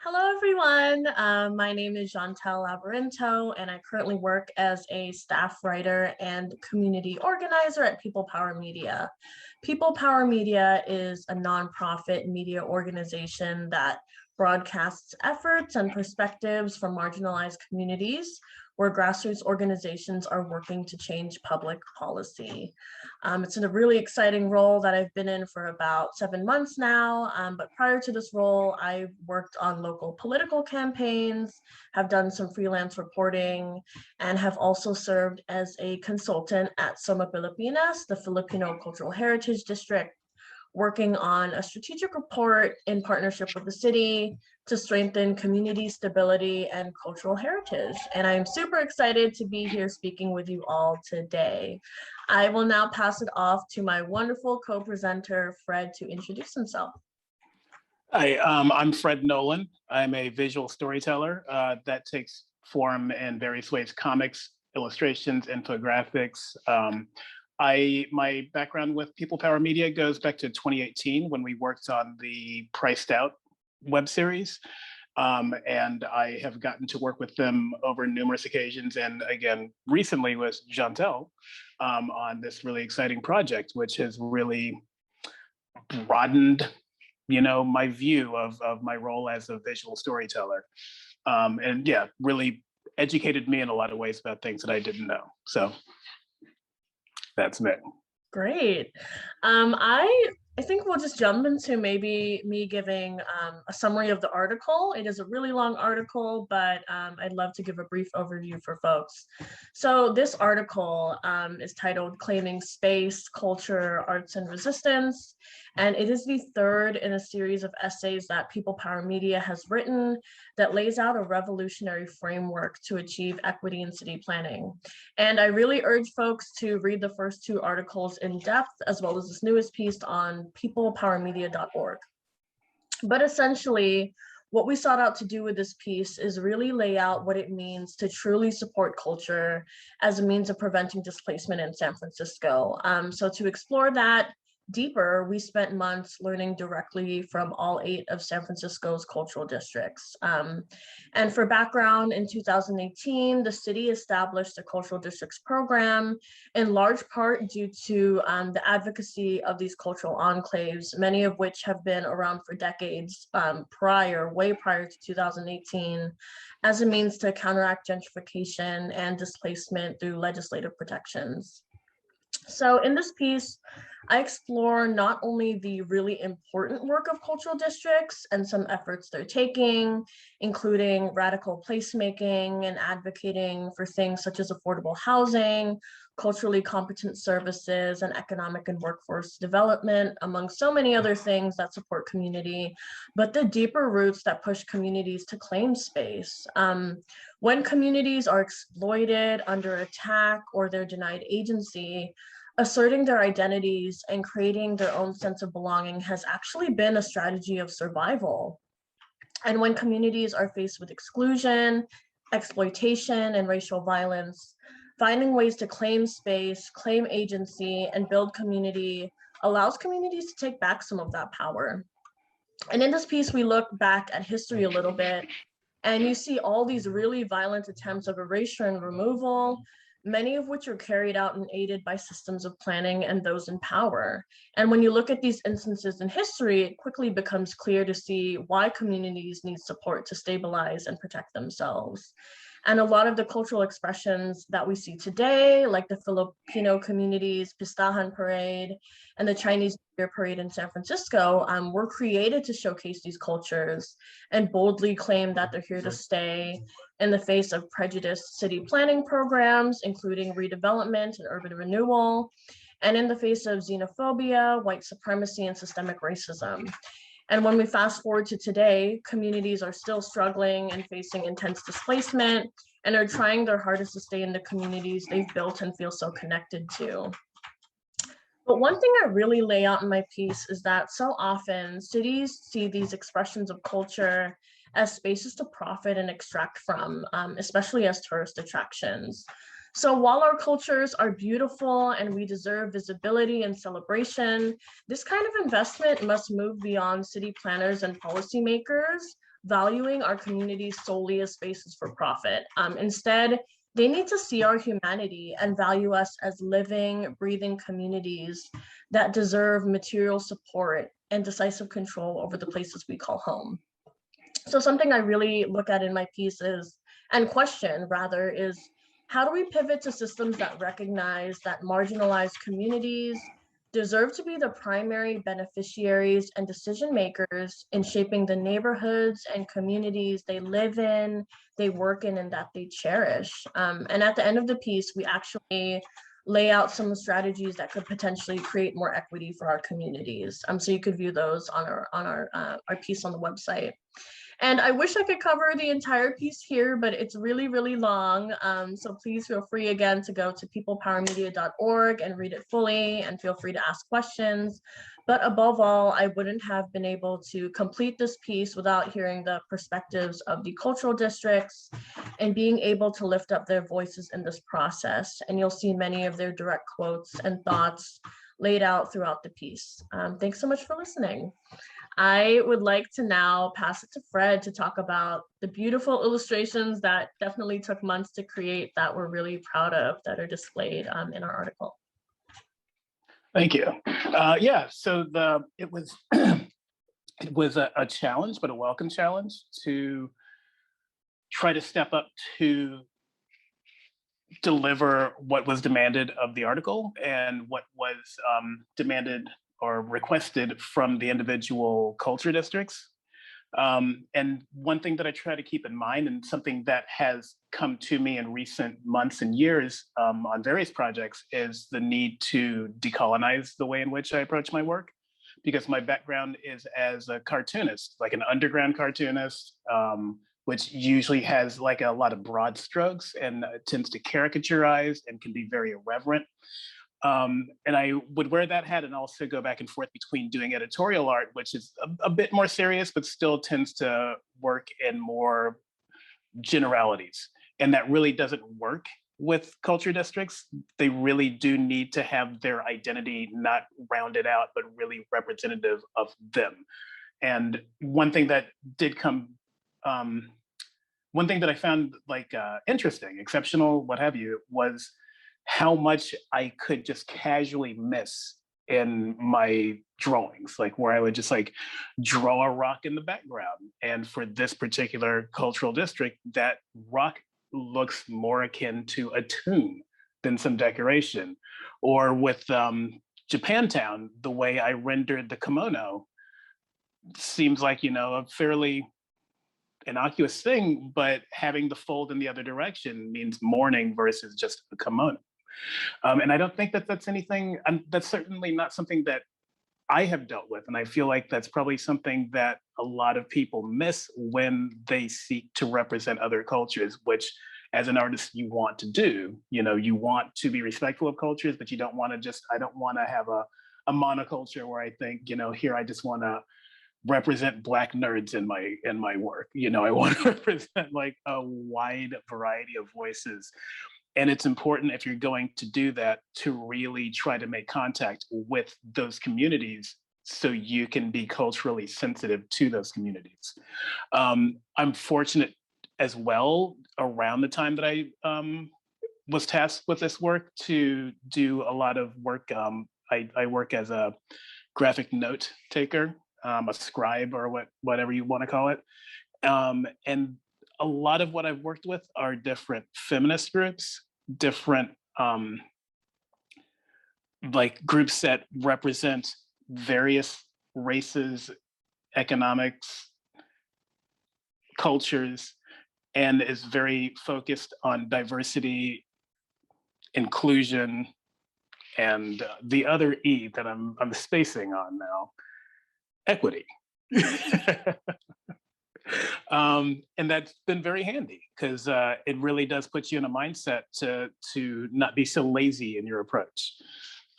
Hello, everyone. My name is Jantel Laberinto, and I currently work as a staff writer and community organizer at People Power Media. People Power Media is a nonprofit media organization that broadcasts efforts and perspectives from marginalized communities where grassroots organizations are working to change public policy. It's a really exciting role that I've been in for about 7 months now, but prior to this role, I worked on local political campaigns, have done some freelance reporting, and have also served as a consultant at Soma Pilipinas, the Filipino Cultural Heritage District, working on a strategic report in partnership with the city to strengthen community stability and cultural heritage. And I'm super excited to be here speaking with you all today. I will now pass it off to my wonderful co-presenter, Fred, to introduce himself. Hi, I'm Fred Nolan. I'm a visual storyteller that takes form in various ways: comics, illustrations, infographics. My background with People Power Media goes back to 2018 when we worked on the Priced Out web series. And I have gotten to work with them over numerous occasions. And again, recently was Jantel on this really exciting project, which has really broadened, my view of my role as a visual storyteller. And yeah, really educated me in a lot of ways about things that I didn't know. So that's me. Great. I think we'll just jump into maybe me giving a summary of the article. It is a really long article, but I'd love to give a brief overview for folks. So this article is titled Claiming Space, Culture, Arts, and Resistance. And it is the third in a series of essays that People Power Media has written that lays out a revolutionary framework to achieve equity in city planning. And I really urge folks to read the first two articles in depth, as well as this newest piece on peoplepowermedia.org. But essentially, what we sought out to do with this piece is really lay out what it means to truly support culture as a means of preventing displacement in San Francisco. So to explore that deeper, we spent months learning directly from all 8 of San Francisco's cultural districts. And for background, in 2018, the city established a cultural districts program, in large part due to the advocacy of these cultural enclaves, many of which have been around for decades way prior to 2018, as a means to counteract gentrification and displacement through legislative protections. So in this piece, I explore not only the really important work of cultural districts and some efforts they're taking, including radical placemaking and advocating for things such as affordable housing, culturally competent services, and economic and workforce development, among so many other things that support community, but the deeper roots that push communities to claim space. When communities are exploited, under attack, or they're denied agency, asserting their identities and creating their own sense of belonging has actually been a strategy of survival. And when communities are faced with exclusion, exploitation, and racial violence, finding ways to claim space, claim agency, and build community allows communities to take back some of that power. And in this piece, we look back at history a little bit, and you see all these really violent attempts of erasure and removal, many of which are carried out and aided by systems of planning and those in power. And when you look at these instances in history, it quickly becomes clear to see why communities need support to stabilize and protect themselves. And a lot of the cultural expressions that we see today, like the Filipino community's Pistahan Parade and the Chinese New Year Parade in San Francisco, were created to showcase these cultures and boldly claim that they're here to stay in the face of prejudiced city planning programs, including redevelopment and urban renewal, and in the face of xenophobia, white supremacy, and systemic racism. And when we fast forward to today, communities are still struggling and facing intense displacement and are trying their hardest to stay in the communities they've built and feel so connected to. But one thing I really lay out in my piece is that so often cities see these expressions of culture as spaces to profit and extract from, especially as tourist attractions. So while our cultures are beautiful and we deserve visibility and celebration, this kind of investment must move beyond city planners and policymakers, valuing our communities solely as spaces for profit. Instead, they need to see our humanity and value us as living, breathing communities that deserve material support and decisive control over the places we call home. So something I really look at in my piece is, and question rather, is how do we pivot to systems that recognize that marginalized communities deserve to be the primary beneficiaries and decision makers in shaping the neighborhoods and communities they live in, they work in, and that they cherish. And at the end of the piece, we actually lay out some strategies that could potentially create more equity for our communities. So you could view those on our piece on the website. And I wish I could cover the entire piece here, but it's really, really long. So please feel free again to go to peoplepowermedia.org and read it fully, and feel free to ask questions. But above all, I wouldn't have been able to complete this piece without hearing the perspectives of the cultural districts and being able to lift up their voices in this process. And you'll see many of their direct quotes and thoughts laid out throughout the piece. Thanks so much for listening. I would like to now pass it to Fred to talk about the beautiful illustrations that definitely took months to create that we're really proud of, that are displayed in our article. Thank you. Yeah, so it was it was a challenge, but a welcome challenge to try to step up to deliver what was demanded of the article and what was demanded or requested from the individual culture districts. And one thing that I try to keep in mind, and something that has come to me in recent months and years on various projects, is the need to decolonize the way in which I approach my work. Because my background is as a cartoonist, like an underground cartoonist, which usually has like a lot of broad strokes and tends to caricaturize and can be very irreverent. And I would wear that hat and also go back and forth between doing editorial art, which is a bit more serious, but still tends to work in more generalities. And that really doesn't work with culture districts. They really do need to have their identity not rounded out, but really representative of them. And one thing that did come, one thing that I found like interesting, exceptional, what have you, was how much I could just casually miss in my drawings, like where I would just like draw a rock in the background. And for this particular cultural district, that rock looks more akin to a tomb than some decoration. Or with Japantown, the way I rendered the kimono seems like, you know, a fairly innocuous thing, but having the fold in the other direction means mourning versus just a kimono. And I don't think that that's anything, that's certainly not something that I have dealt with. And I feel like that's probably something that a lot of people miss when they seek to represent other cultures, which as an artist you want to do. You know, you want to be respectful of cultures, but you don't want to just, I don't want to have a monoculture where I think, you know, here I just want to represent Black nerds in my work. You know, I want to represent like a wide variety of voices. And it's important, if you're going to do that, to really try to make contact with those communities so you can be culturally sensitive to those communities. I'm fortunate as well, around the time that I was tasked with this work, to do a lot of work. I work as a graphic note taker, a scribe, or whatever you want to call it. And a lot of what I've worked with are different feminist groups, different like groups that represent various races, economics, cultures, and is very focused on diversity, inclusion, and the other E that I'm spacing on now, equity. And that's been very handy, because it really does put you in a mindset to not be so lazy in your approach.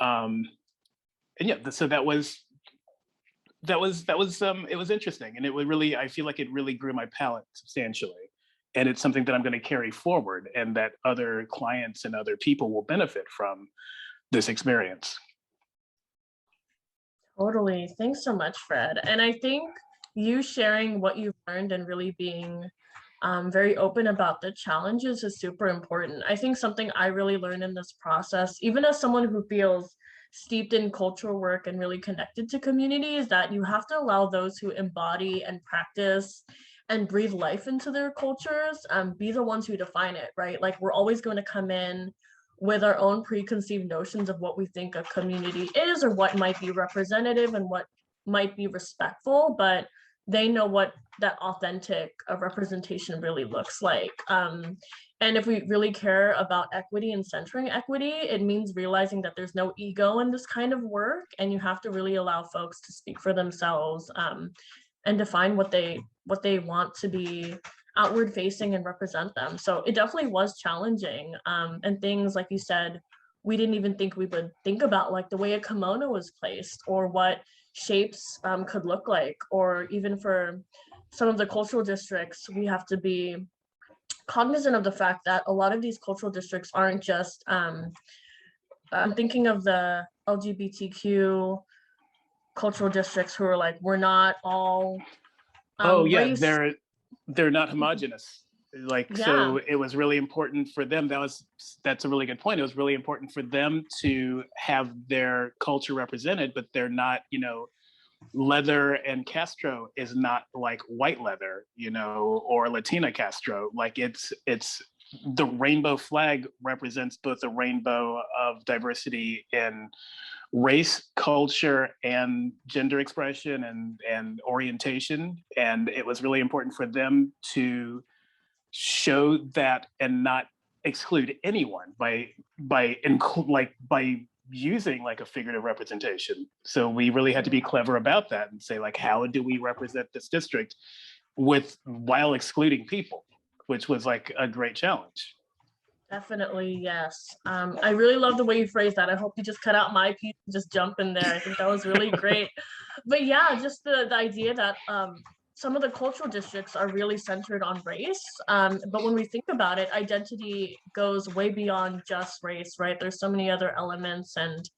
And yeah, so that was it was interesting, and it would really, I feel like it really grew my palette substantially, and it's something that I'm going to carry forward, and that other clients and other people will benefit from this experience. Totally. Thanks so much, Fred. And I think you sharing what you've learned and really being very open about the challenges is super important. I think something I really learned in this process, even as someone who feels steeped in cultural work and really connected to community, is that you have to allow those who embody and practice and breathe life into their cultures be the ones who define it, right? Like we're always going to come in with our own preconceived notions of what we think a community is or what might be representative and what might be respectful, but they know what that authentic representation really looks like. And if we really care about equity and centering equity, it means realizing that there's no ego in this kind of work, and you have to really allow folks to speak for themselves and define what they want to be outward facing and represent them. So it definitely was challenging. And things like you said, we didn't even think we would think about, like the way a kimono was placed or what shapes could look like, or even for some of the cultural districts, we have to be cognizant of the fact that a lot of these cultural districts aren't just, I'm thinking of the LGBTQ cultural districts who are like, we're not all Oh yeah, race. they're not homogenous. Like, Yeah, so it was really important for them. That's a really good point. It was really important for them to have their culture represented, but they're not, leather and Castro is not like white leather, or Latina Castro. Like it's the rainbow flag represents both a rainbow of diversity in race, culture, and gender expression and orientation. And it was really important for them to show that and not exclude anyone by using like a figurative representation. So we really had to be clever about that and say, like, how do we represent this district while excluding people, which was like a great challenge. definitely, yes. I really love the way you phrased that. I hope you just cut out my piece and just jump in there. I think that was really great. But yeah, just the idea that some of the cultural districts are really centered on race. But when we think about it, identity goes way beyond just race, right? There's so many other elements and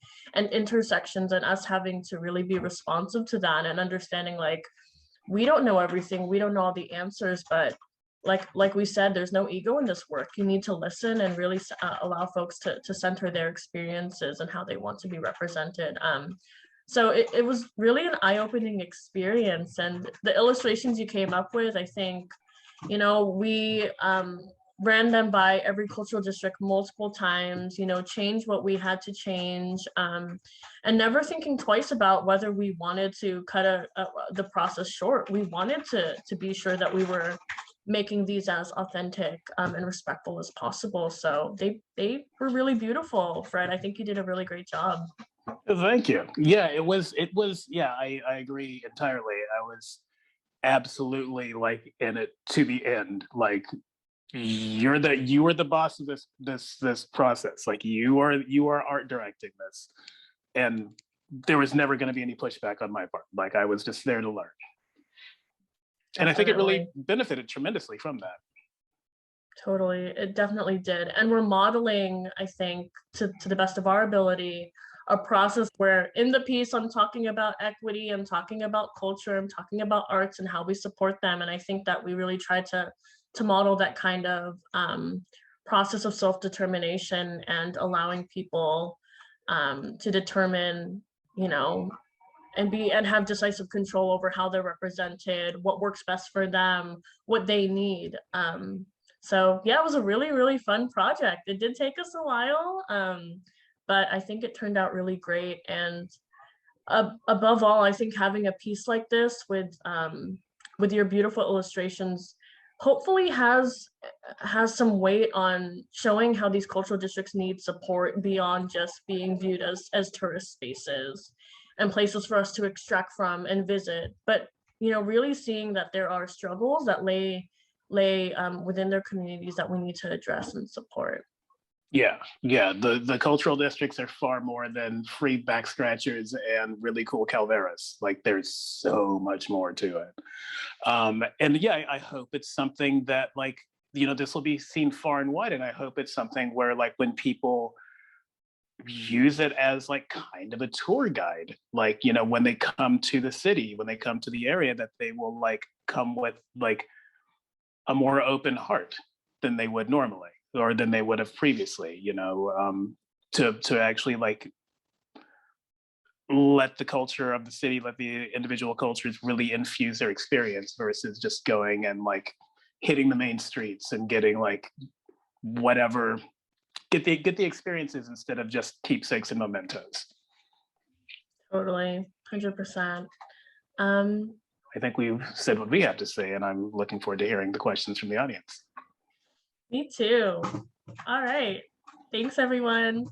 intersections, and us having to really be responsive to that and understanding, like, we don't know everything, we don't know all the answers, but like we said, there's no ego in this work. You need to listen and really allow folks to center their experiences and how they want to be represented. So it was really an eye-opening experience, and the illustrations you came up with, I think, we ran them by every cultural district multiple times, change what we had to change, and never thinking twice about whether we wanted to cut the process short. We wanted to be sure that we were making these as authentic and respectful as possible. So they were really beautiful, Fred. I think you did a really great job. Thank you. Yeah, yeah, I agree entirely. I was absolutely like in it to the end. Like you are the boss of this process. Like you are art directing this. And there was never going to be any pushback on my part. Like I was just there to learn. And I think it Definitely. really benefited tremendously from that. Totally. It definitely did. And we're modeling, I think, to the best of our ability, a process where in the piece I'm talking about equity, I'm talking about culture, I'm talking about arts and how we support them. And I think that we really try to model that kind of process of self-determination and allowing people to determine, you know, and have decisive control over how they're represented, what works best for them, what they need. So yeah, it was a really, really fun project. It did take us a while, but I think it turned out really great. And above all, I think having a piece like this with your beautiful illustrations hopefully has some weight on showing how these cultural districts need support beyond just being viewed as tourist spaces and places for us to extract from and visit, but really seeing that there are struggles that lay within their communities that we need to address and support. Yeah, yeah. The cultural districts are far more than free back scratchers and really cool calderas. Like there's so much more to it. And yeah, I hope it's something that this will be seen far and wide. And I hope it's something where like when people use it as like kind of a tour guide. Like, you know, when they come to the city, when they come to the area, that they will like come with like a more open heart than they would normally or than they would have previously, you know, to actually like let the culture of the city, let the individual cultures really infuse their experience versus just going and like hitting the main streets and getting like whatever, get the experiences instead of just keepsakes and mementos. Totally, 100%. Um, I think we've said what we have to say, and I'm looking forward to hearing the questions from the audience. Me too. All right. Thanks, everyone.